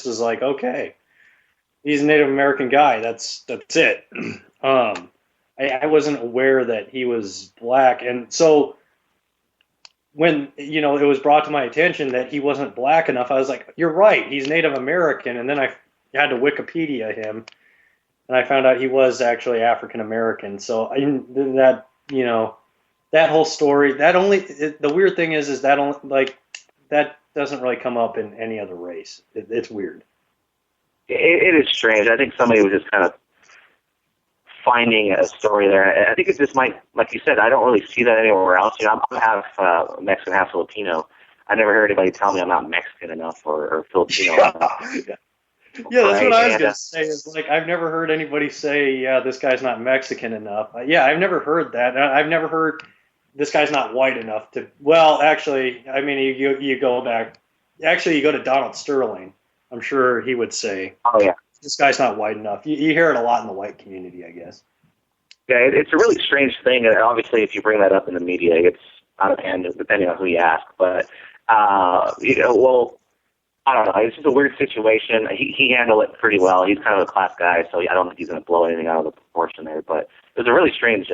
was like, okay, he's a Native American guy. That's it. I wasn't aware that he was black, and so when it was brought to my attention that he wasn't black enough, I was like, you're right, he's Native American, and then I had to Wikipedia him, and I found out he was actually African American. So that whole story, the weird thing is that only that doesn't really come up in any other race. It's weird. It is strange. I think somebody was just kind of finding a story there. I think it just might, like you said, I don't really see that anywhere else. I'm half Mexican, half Filipino. I never heard anybody tell me I'm not Mexican enough or Filipino enough. Yeah, that's what I was going to say. Is like I've never heard anybody say, "Yeah, this guy's not Mexican enough." Yeah, I've never heard that. I've never heard this guy's not white enough to. Well, actually, I mean, you go back. Actually, you go to Donald Sterling. I'm sure he would say, "Oh yeah, this guy's not white enough." You hear it a lot in the white community, I guess. Yeah, it's a really strange thing, and obviously, if you bring that up in the media, it's out of hand depending on who you ask. But well, I don't know. It's just a weird situation. He handled it pretty well. He's kind of a class guy, so I don't think he's going to blow anything out of the proportion there. But it was a really strange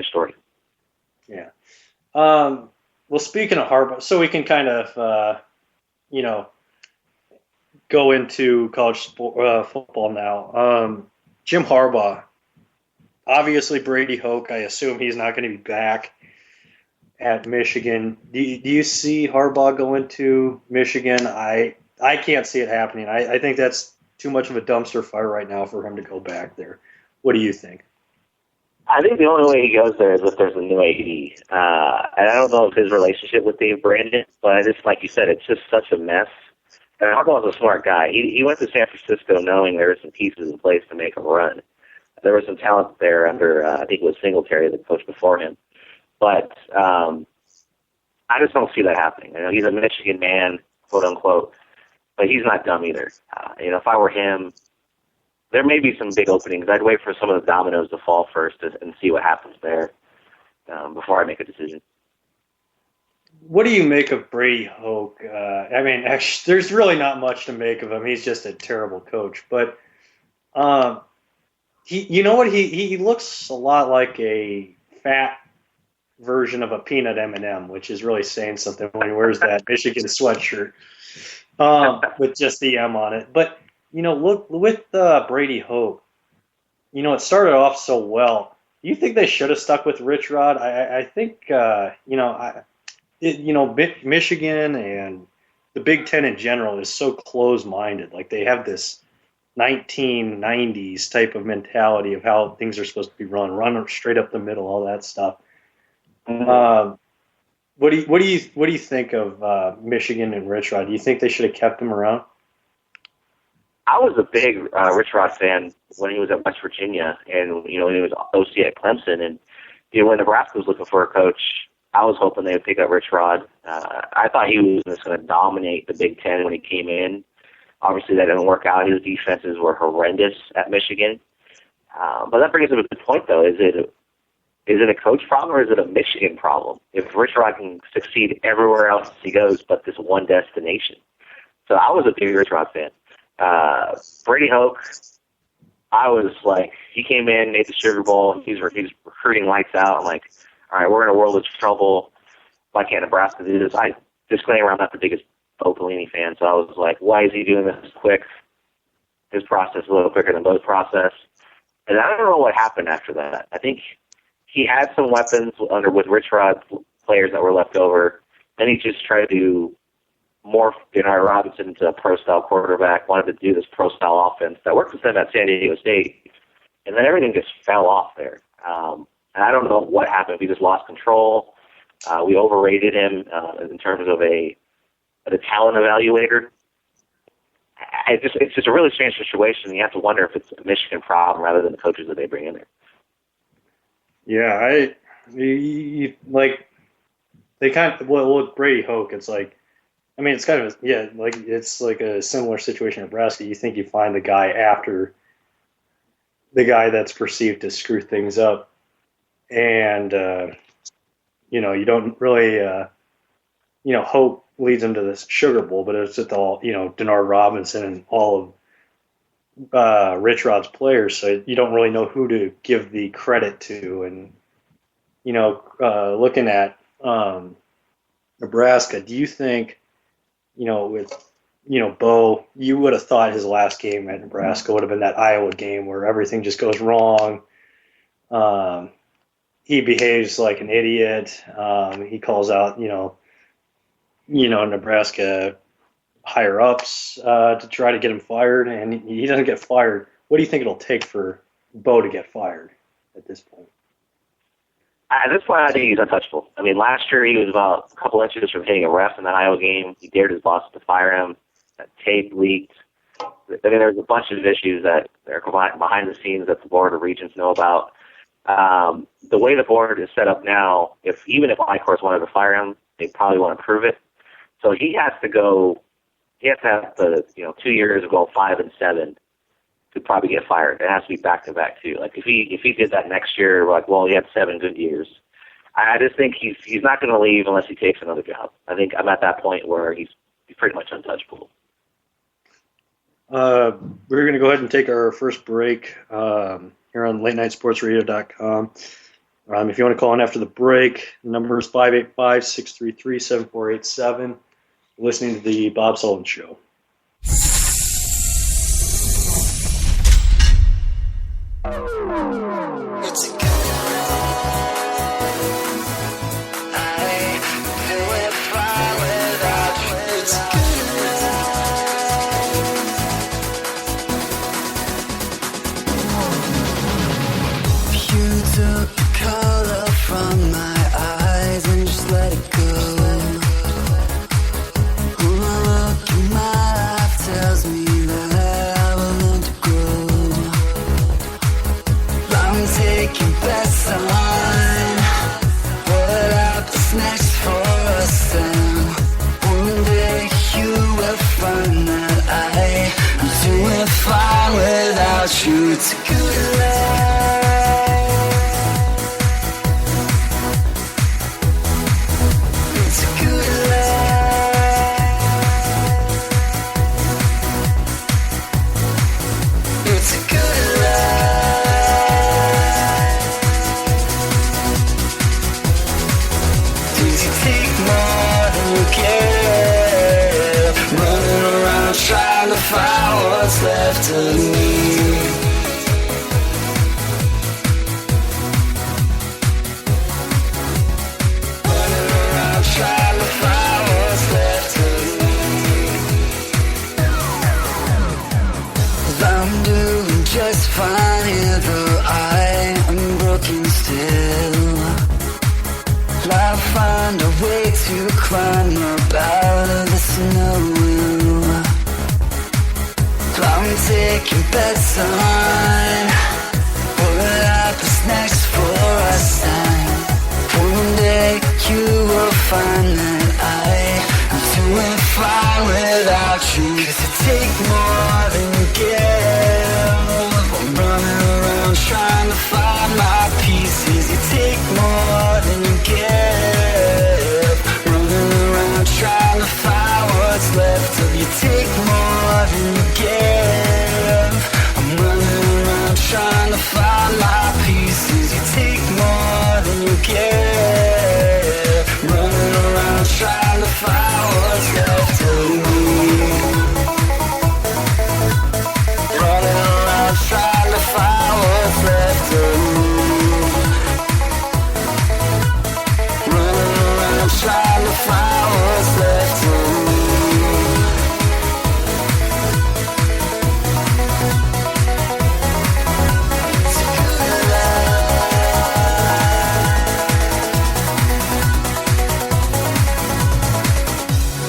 story. Yeah. Well, speaking of Harbaugh, so we can kind of, go into college football now. Jim Harbaugh, obviously Brady Hoke. I assume he's not going to be back at Michigan. Do you see Harbaugh going to Michigan? I can't see it happening. I think that's too much of a dumpster fire right now for him to go back there. What do you think? I think the only way he goes there is if there's a new AD. And I don't know if his relationship with Dave Brandon, but it's like you said, it's just such a mess. And Harbaugh's a smart guy. He went to San Francisco knowing there were some pieces in place to make a run. There was some talent there under, I think it was Singletary, the coach before him. But I just don't see that happening. He's a Michigan man, quote unquote, but he's not dumb either. If I were him, there may be some big openings. I'd wait for some of the dominoes to fall first and see what happens there before I make a decision. What do you make of Brady Hoke? Actually, there's really not much to make of him. He's just a terrible coach. But he looks a lot like a fat version of a peanut M&M, which is really saying something when he wears that Michigan sweatshirt with just the M on it. But look with Brady Hoke. It started off so well. Do you think they should have stuck with Rich Rod? I think Michigan and the Big Ten in general is so close-minded. Like they have this 1990s type of mentality of how things are supposed to be run straight up the middle, all that stuff. Mm-hmm. What do you think of Michigan and Rich Rod? Do you think they should have kept him around? I was a big Rich Rod fan when he was at West Virginia, and when he was OC at Clemson, and when Nebraska was looking for a coach, I was hoping they would pick up Rich Rod. I thought he was just going to dominate the Big Ten when he came in. Obviously, that didn't work out. His defenses were horrendous at Michigan. But that brings up a good point, though. Is it a coach problem or is it a Michigan problem? If Rich Rod can succeed everywhere else he goes but this one destination. So I was a big Rich Rod fan. Brady Hoke, I was like, he came in, made the Sugar Bowl. He's recruiting lights out. I'm like, all right, we're in a world of trouble. Why can't Nebraska do this? Disclaimer, I'm not the biggest Bo Pelini fan, so I was like, why is he doing this quick? His process is a little quicker than Bo's process. And I don't know what happened after that. I think he had some weapons with Rich Rod players that were left over. Then he just tried to morph Denard Robinson into a pro-style quarterback, wanted to do this pro-style offense that worked with them at San Diego State. And then everything just fell off there. And I don't know what happened. We just lost control. We overrated him in terms of the talent evaluator. It's just a really strange situation. You have to wonder if it's a Michigan problem rather than the coaches that they bring in there. Yeah, they kind of, with Brady Hoke, it's like, it's kind of, it's like a similar situation in Nebraska. You think you find the guy after the guy that's perceived to screw things up. And, you don't really, Hope leads him to this Sugar Bowl, but it's with all, Denard Robinson and all of Rich Rod's players, so you don't really know who to give the credit to. And, looking at Nebraska, do you think, with, Bo, you would have thought his last game at Nebraska would have been that Iowa game where everything just goes wrong. He behaves like an idiot. He calls out, Nebraska higher ups to try to get him fired, and he doesn't get fired. What do you think it'll take for Bo to get fired at this point? At this point, I think he's untouchable. I mean, last year he was about a couple inches from hitting a ref in that Iowa game. He dared his boss to fire him. That tape leaked. I mean, there's a bunch of issues that are behind the scenes that the board of regents know about. The way the board is set up now, even if Icor's wanted to fire him, they probably want to prove it. So he has to have the 2 years of going 5-7 to probably get fired. It has to be back to back too. Like if he did that next year, he had 7 good years. I just think he's not going to leave unless he takes another job. I think I'm at that point where he's pretty much untouchable. We're going to go ahead and take our first break here on latenightsportsradio.com. If you want to call in after the break, the number is 585-633-7487. Listening to the Bob Sullivan Show. You, it's a good life. It's a good life. It's a good life. Does it take more than you give? Running around trying to find what's left of me. Just fine, though I am broken still. I'll find a way to climb up out of the snow. I'm taking bets on what happens next for us. And one day you will find that I'm doing fine without you. 'Cause it takes more than you give. Running around trying to find my pieces. You take more than you give. Running around trying to find what's left of you. Take more than you give. I'm running around trying to find my pieces. You take more than you give. Running around trying to find what's left of me. Running around trying to find what's left of me. Running around trying to find what's left of me. It's a good life.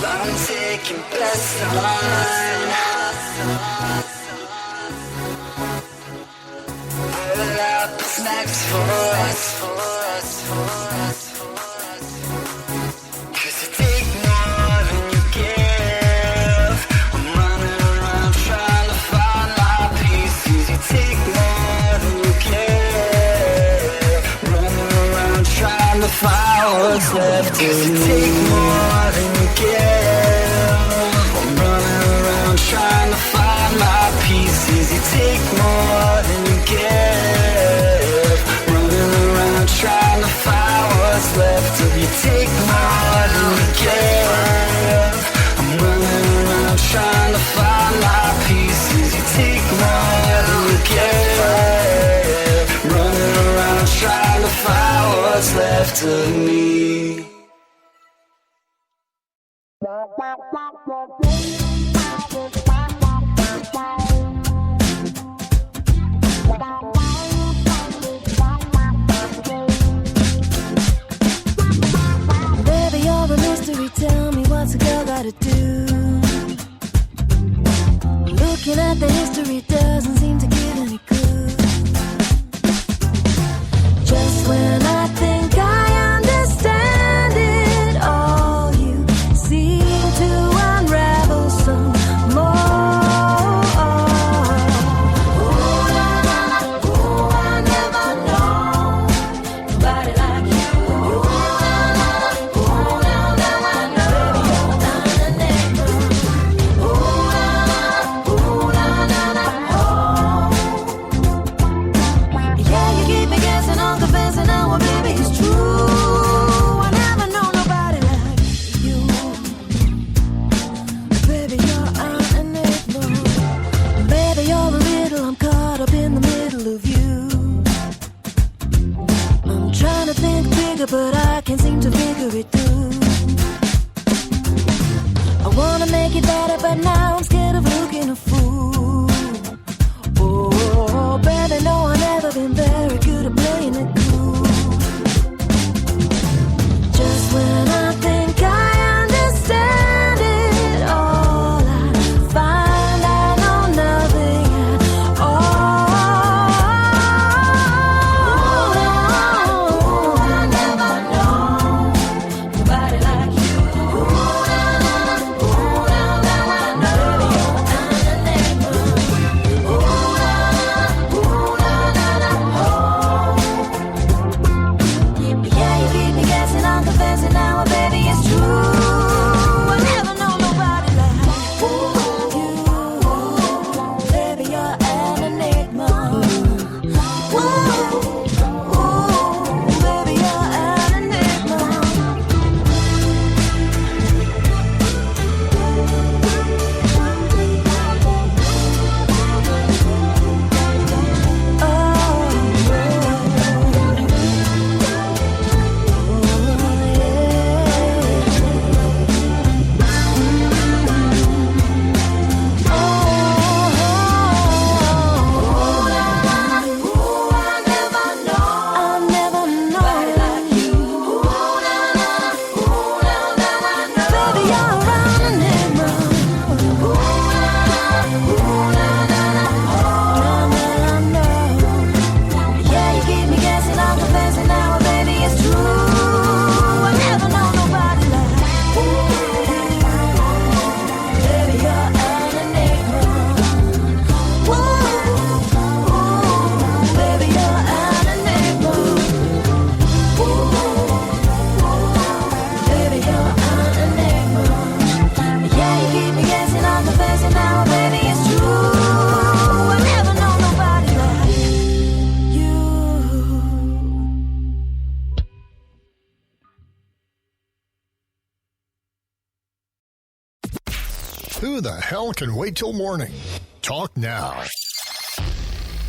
I'm taking bets on next for us. 'Cause you take more than you give. I'm running around trying to find my pieces. You take more than you give. Running around trying to find what's left. 'Cause you take more than you give. after me. Baby, you're a mystery. Tell me what's a girl gotta do. Looking at the history doesn't seem to give any clue. Just when I think I understand it all, you seem to unravel some more. Ooh, la, la, ooh, I never known nobody like you. Ooh, la, la, ooh, now I know. Baby, you're an enigma. Ooh, la, la, yeah, you keep me guessing, I'm confessing now, well, baby, it's true. I never know nobody like you. Baby, you're an enigma. Baby, you're a riddle, I'm caught up in the middle of you. I'm trying to think bigger, but I can't seem to figure it through. I wanna make it better, but now I'm scared of looking a fool. Oh, baby, no, I've never been very good at playing it cool. Just when I think I understand it all, I find I know nothing at all. Oh, I never known nobody like you. Ooh, now I know. Baby, you're an enigma. Ooh, yeah, you keep me guessing, I'm confessing now, well, baby, it's true. I never know nobody like you. Baby, you're an enigma. Baby, you're an enigma. Who the hell can wait till morning? Talk now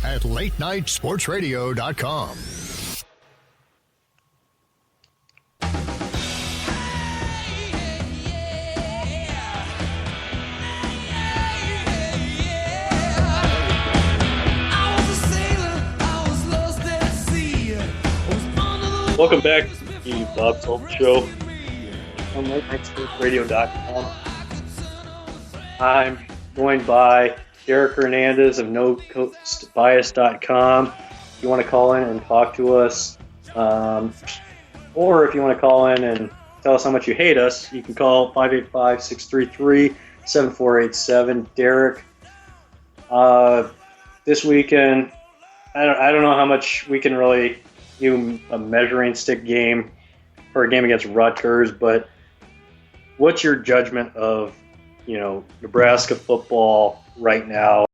at latenightsportsradio.com. Welcome back to the Bob Sullivan Show on LateNightSportsRadio.com. I'm joined by Derek Hernandez of NoCoastBias.com. If you want to call in and talk to us, or if you want to call in and tell us how much you hate us, you can call 585-633-7487. Derek, this weekend, I don't know how much we can really do a measuring stick game for a game against Rutgers, but what's your judgment of, Nebraska football right now?